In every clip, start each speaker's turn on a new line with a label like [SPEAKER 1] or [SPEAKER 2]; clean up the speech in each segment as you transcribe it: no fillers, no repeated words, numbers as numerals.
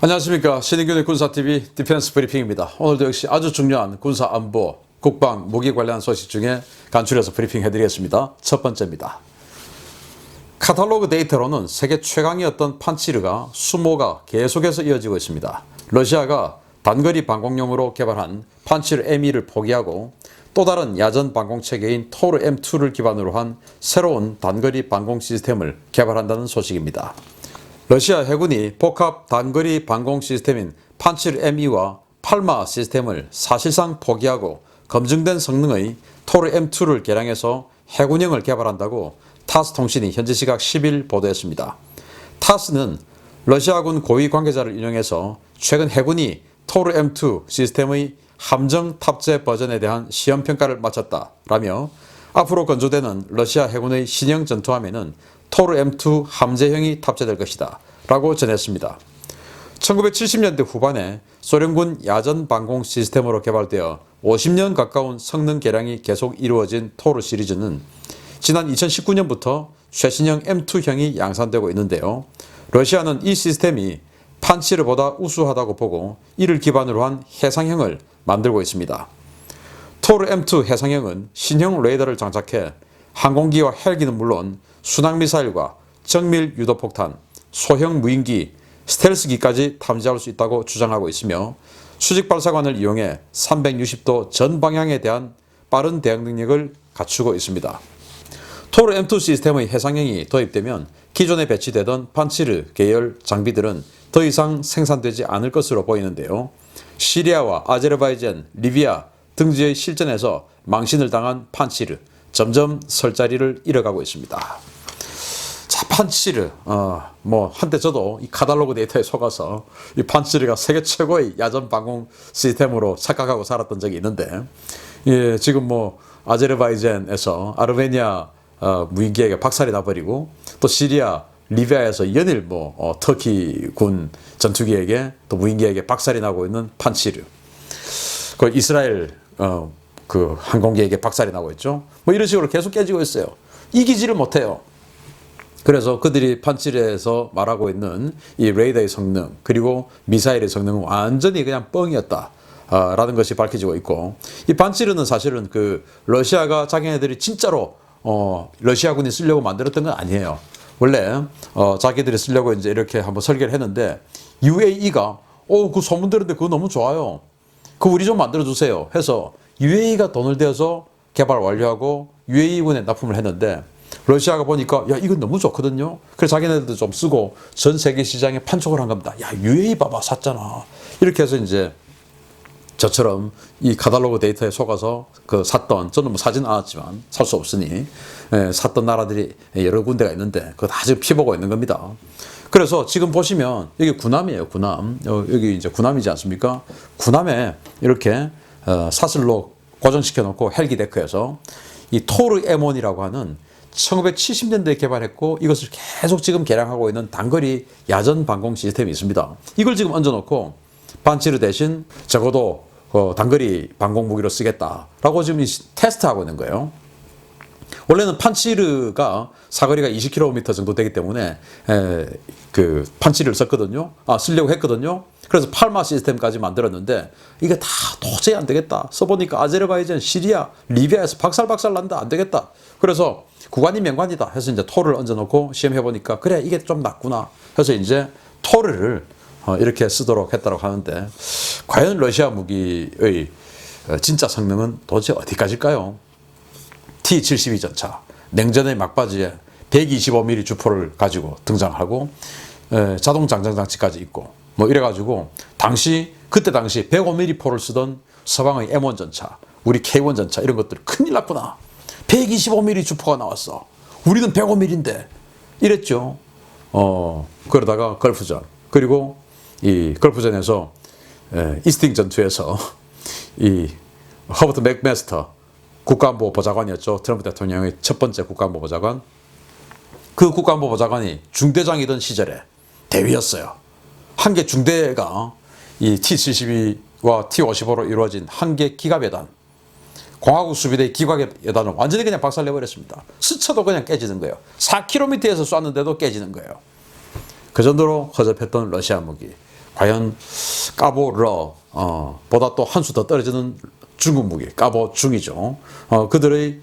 [SPEAKER 1] 안녕하십니까. 신인균의 군사TV 디펜스 브리핑입니다. 오늘도 역시 아주 중요한 군사안보, 국방, 무기 관련 소식 중에 간추려서 브리핑 해드리겠습니다. 첫 번째입니다. 카탈로그 데이터로는 세계 최강이었던 판치르가 수모가 계속해서 이어지고 있습니다. 러시아가 단거리 방공용으로 개발한 판치르 M2를 포기하고 또 다른 야전 방공체계인 토르 M2를 기반으로 한 새로운 단거리 방공 시스템을 개발한다는 소식입니다. 러시아 해군이 복합 단거리 방공 시스템인 판치르 M2와 팔마 시스템을 사실상 포기하고 검증된 성능의 토르 M2를 개량해서 해군형을 개발한다고 타스 통신이 현지 시각 10일 보도했습니다. 타스는 러시아군 고위 관계자를 인용해서 최근 해군이 토르 M2 시스템의 함정 탑재 버전에 대한 시험평가를 마쳤다라며 앞으로 건조되는 러시아 해군의 신형 전투함에는 토르 M2 함재형이 탑재될 것이다 라고 전했습니다. 1970년대 후반에 소련군 야전 방공 시스템으로 개발되어 50년 가까운 성능 개량이 계속 이루어진 토르 시리즈는 지난 2019년부터 최신형 M2형이 양산되고 있는데요. 러시아는 이 시스템이 판치르보다 우수하다고 보고 이를 기반으로 한 해상형을 만들고 있습니다. 토르 M2 해상형은 신형 레이더를 장착해 항공기와 헬기는 물론 순항미사일과 정밀 유도폭탄, 소형 무인기, 스텔스기까지 탐지할 수 있다고 주장하고 있으며 수직발사관을 이용해 360도 전 방향에 대한 빠른 대응 능력을 갖추고 있습니다. 토르 M2 시스템의 해상형이 도입되면 기존에 배치되던 판치르 계열 장비들은 더 이상 생산되지 않을 것으로 보이는데요. 시리아와 아제르바이잔, 리비아 등지의 실전에서 망신을 당한 판치르, 점점 설 자리를 잃어가고 있습니다. 자, 판치르, 한때 저도 이 카탈로그 데이터에 속아서 이 판치르가 세계 최고의 야전 방공 시스템으로 착각하고 살았던 적이 있는데, 예, 지금 아제르바이잔에서 아르메니아 무인기에게 박살이 나버리고 또 시리아, 리비아에서 연일 터키군 전투기에게 또 무인기에게 박살이 나고 있는 판치르, 그 이스라엘 그 항공기에게 박살이 나고 있죠. 이런 식으로 계속 깨지고 있어요. 이기지를 못해요. 그래서 그들이 판치르에서 말하고 있는 이 레이더의 성능 그리고 미사일의 성능은 완전히 그냥 뻥이었다 라는 것이 밝혀지고 있고, 이 판치르는 사실은 그 러시아가 자기네들이 진짜로 러시아군이 쓰려고 만들었던 건 아니에요. 원래 자기들이 쓰려고 이제 이렇게 한번 설계를 했는데 UAE가 그 소문 들었는데 그거 너무 좋아요. 그거 우리 좀 만들어 주세요 해서 UAE가 돈을 대서 개발 완료하고 UAE군에 납품을 했는데 러시아가 보니까 야 이건 너무 좋거든요. 그래서 자기네들도 좀 쓰고 전 세계 시장에 판촉을 한 겁니다. 야 UAE 봐봐 샀잖아. 이렇게 해서 이제 저처럼 이 카탈로그 데이터에 속아서 샀던, 저는 사진 않았지만 살 수 없으니 샀던 나라들이 여러 군데가 있는데 그거 다 지금 피보고 있는 겁니다. 그래서 지금 보시면 여기 군함이에요. 군함. 여기 이제 군함이지 않습니까? 군함에 이렇게 사슬로 고정시켜 놓고 헬기 데크에서 이 토르 M1이라고 하는 1970년대에 개발했고 이것을 계속 지금 개량하고 있는 단거리 야전 방공 시스템이 있습니다. 이걸 지금 얹어놓고 판치르 대신 적어도 단거리 방공 무기로 쓰겠다라고 지금 테스트하고 있는 거예요. 원래는 판치르가 사거리가 20km 정도 되기 때문에 그 판치르를 썼거든요. 쓰려고 했거든요. 그래서 팔마 시스템까지 만들었는데 이게 다 도저히 안 되겠다. 써보니까 아제르바이잔, 시리아, 리비아에서 박살 난다. 안 되겠다. 그래서 구관이 명관이다 해서 이제 토르를 얹어놓고 시험해보니까 그래 이게 좀 낫구나 해서 이제 토르를 이렇게 쓰도록 했다고 하는데 과연 러시아 무기의 진짜 성능은 도대체 어디까지일까요? T-72 전차, 냉전의 막바지에 125mm 주포를 가지고 등장하고 자동 장전 장치까지 있고 이래가지고 그때 당시 105mm 포를 쓰던 서방의 M1 전차, 우리 K1 전차 이런 것들 큰일 났구나. 125mm 주포가 나왔어. 우리는 105mm인데 이랬죠. 그러다가 걸프전, 그리고 이 걸프전에서 이스팅 전투에서 이 허버트 맥메스터 국가안보 보좌관이었죠. 트럼프 대통령의 첫 번째 국가안보 보좌관. 그 국가안보 보좌관이 중대장이던 시절에 대위였어요. 한 개 중대가 이 T-72와 T-55로 이루어진 한 개 기갑여단, 공화국 수비대 기갑여단을 완전히 그냥 박살내버렸습니다. 스쳐도 그냥 깨지는 거예요. 4km에서 쐈는데도 깨지는 거예요. 그 정도로 허접했던 러시아 무기. 과연 까보러 보다 또 한 수 더 떨어지는 중국 무기 까보중이죠. 그들의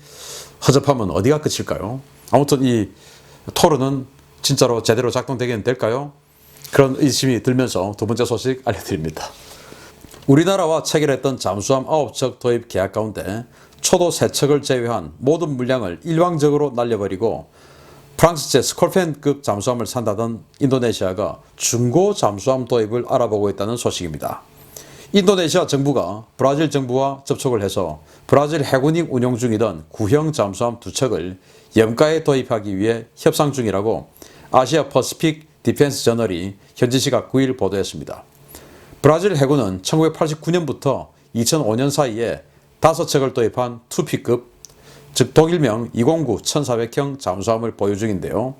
[SPEAKER 1] 허접함은 어디가 끝일까요? 아무튼 이 토르는 진짜로 제대로 작동되긴 될까요? 그런 의심이 들면서 두 번째 소식 알려드립니다. 우리나라와 체결했던 잠수함 9척 도입 계약 가운데 초도 3척을 제외한 모든 물량을 일방적으로 날려버리고 프랑스제 스콜펜급 잠수함을 산다던 인도네시아가 중고 잠수함 도입을 알아보고 있다는 소식입니다. 인도네시아 정부가 브라질 정부와 접촉을 해서 브라질 해군이 운용 중이던 구형 잠수함 2척을 염가에 도입하기 위해 협상 중이라고 아시아 퍼시픽 디펜스 저널이 현지 시각 9일 보도했습니다. 브라질 해군은 1989년부터 2005년 사이에 5척을 도입한 2P급, 즉 독일명 209 1400형 잠수함을 보유 중인데요.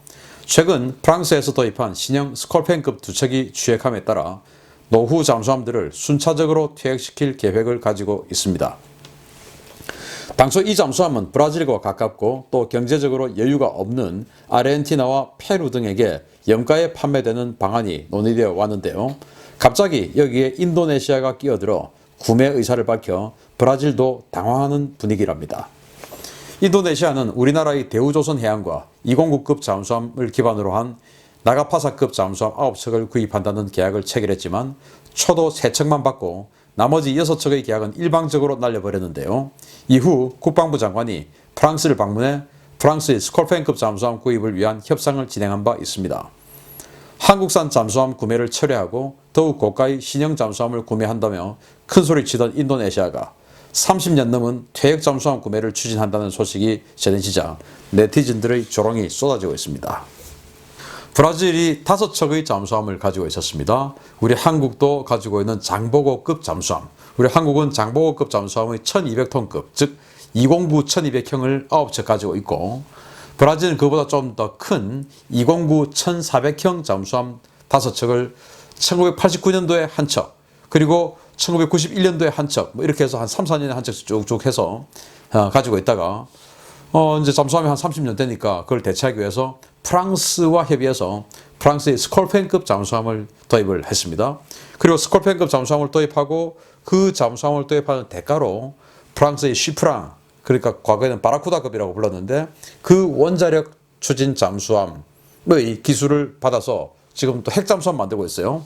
[SPEAKER 1] 최근 프랑스에서 도입한 신형 스콜펜급 2척이 취획함에 따라 노후 잠수함들을 순차적으로 퇴역시킬 계획을 가지고 있습니다. 당초 이 잠수함은 브라질과 가깝고 또 경제적으로 여유가 없는 아르헨티나와 페루 등에게 염가에 판매되는 방안이 논의되어 왔는데요. 갑자기 여기에 인도네시아가 끼어들어 구매 의사를 밝혀 브라질도 당황하는 분위기랍니다. 인도네시아는 우리나라의 대우조선해양과 209급 잠수함을 기반으로 한 나가파사급 잠수함 9척을 구입한다는 계약을 체결했지만 초도 3척만 받고 나머지 6척의 계약은 일방적으로 날려버렸는데요. 이후 국방부 장관이 프랑스를 방문해 프랑스의 스콜펜급 잠수함 구입을 위한 협상을 진행한 바 있습니다. 한국산 잠수함 구매를 철회하고 더욱 고가의 신형 잠수함을 구매한다며 큰소리치던 인도네시아가 30년 넘은 퇴역 잠수함 구매를 추진한다는 소식이 전해지자 네티즌들의 조롱이 쏟아지고 있습니다. 브라질이 5척의 잠수함을 가지고 있었습니다. 우리 한국도 가지고 있는 장보고급 잠수함. 우리 한국은 장보고급 잠수함의 1200톤급, 즉 209 1200형을 9척 가지고 있고 브라질은 그보다 좀 더 큰 209 1400형 잠수함 5척을 1989년도에 한 척, 그리고 1991년도에 한 척, 뭐 이렇게 해서 한 3, 4년에 한 척씩 쭉쭉 해서 가지고 있다가 이제 잠수함이 한 30년 되니까 그걸 대체하기 위해서 프랑스와 협의해서 프랑스의 스콜펜급 잠수함을 도입을 했습니다. 그리고 스콜펜급 잠수함을 도입하고 그 잠수함을 도입하는 대가로 프랑스의 쉬프랑, 그러니까 과거에는 바라쿠다급이라고 불렀는데 그 원자력 추진 잠수함의 기술을 받아서 지금 또 핵잠수함 만들고 있어요.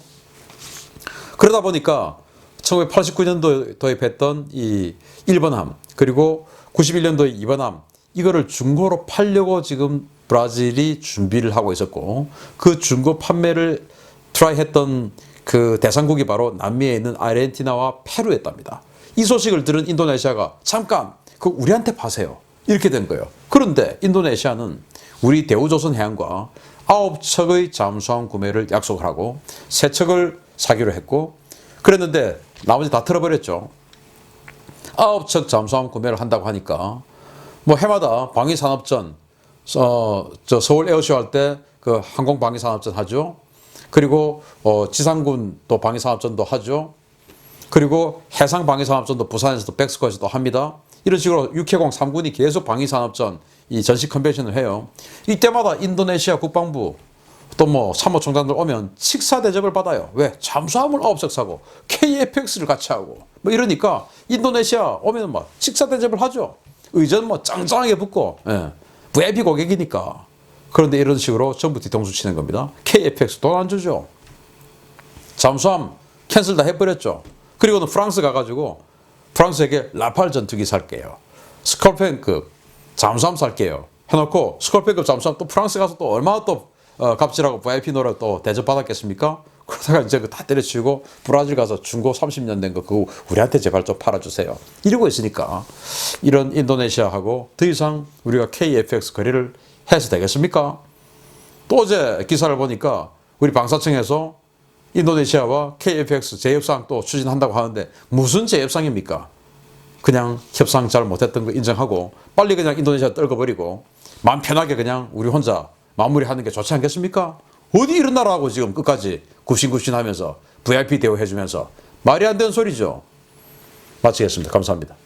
[SPEAKER 1] 그러다 보니까 1989년도에 도입했던 이 1번함, 그리고 91년도에 2번함, 이거를 중고로 팔려고 지금 브라질이 준비를 하고 있었고, 그 중고 판매를 트라이했던 그 대상국이 바로 남미에 있는 아르헨티나와 페루였답니다. 이 소식을 들은 인도네시아가 잠깐 그 우리한테 파세요, 이렇게 된 거예요. 그런데 인도네시아는 우리 대우조선해양과 9척의 잠수함 구매를 약속을 하고 3척을 사기로 했고, 그랬는데 나머지 다 틀어버렸죠. 9척 잠수함 구매를 한다고 하니까 뭐 해마다 방위산업전, 서울 에어쇼 할 때 그 항공방위산업전 하죠. 그리고 지상군 또 방위산업전도 하죠. 그리고 해상방위산업전도 부산에서도 백스코에서도 합니다. 이런 식으로 육해공 3군이 계속 방위산업전 이 전시 컨벤션을 해요. 이때마다 인도네시아 국방부 또 뭐 참모총장들 오면 식사 대접을 받아요. 왜? 잠수함을 9척 사고 KFX를 같이 하고 뭐 이러니까 인도네시아 오면 막 식사 대접을 하죠. 의전 뭐 짱짱하게 붙고, 예. VIP 고객이니까. 그런데 이런 식으로 전부 뒤통수 치는 겁니다. KFX 돈 안 주죠. 잠수함 캔슬 다 해버렸죠. 그리고는 프랑스 가가지고 프랑스에게 라팔 전투기 살게요, 스콜펜급 잠수함 살게요 해놓고, 스콜펜급 잠수함 또 프랑스 가서 또 얼마나 또 값지라고 VIP 노래 또 대접받았겠습니까? 그러다가 이제 다 때려치우고 브라질 가서 중고 30년 된 거 그거 우리한테 제발 좀 팔아주세요, 이러고 있으니까 이런 인도네시아하고 더 이상 우리가 KFX 거래를 해서 되겠습니까? 또 어제 기사를 보니까 우리 방사청에서 인도네시아와 KFX 재협상 또 추진한다고 하는데 무슨 재협상입니까? 그냥 협상 잘 못했던 거 인정하고 빨리 그냥 인도네시아 떨궈버리고 마음 편하게 그냥 우리 혼자 마무리하는 게 좋지 않겠습니까? 어디 이런 나라하고 지금 끝까지 굽신굽신하면서 VIP 대우해주면서 말이 안 되는 소리죠. 마치겠습니다. 감사합니다.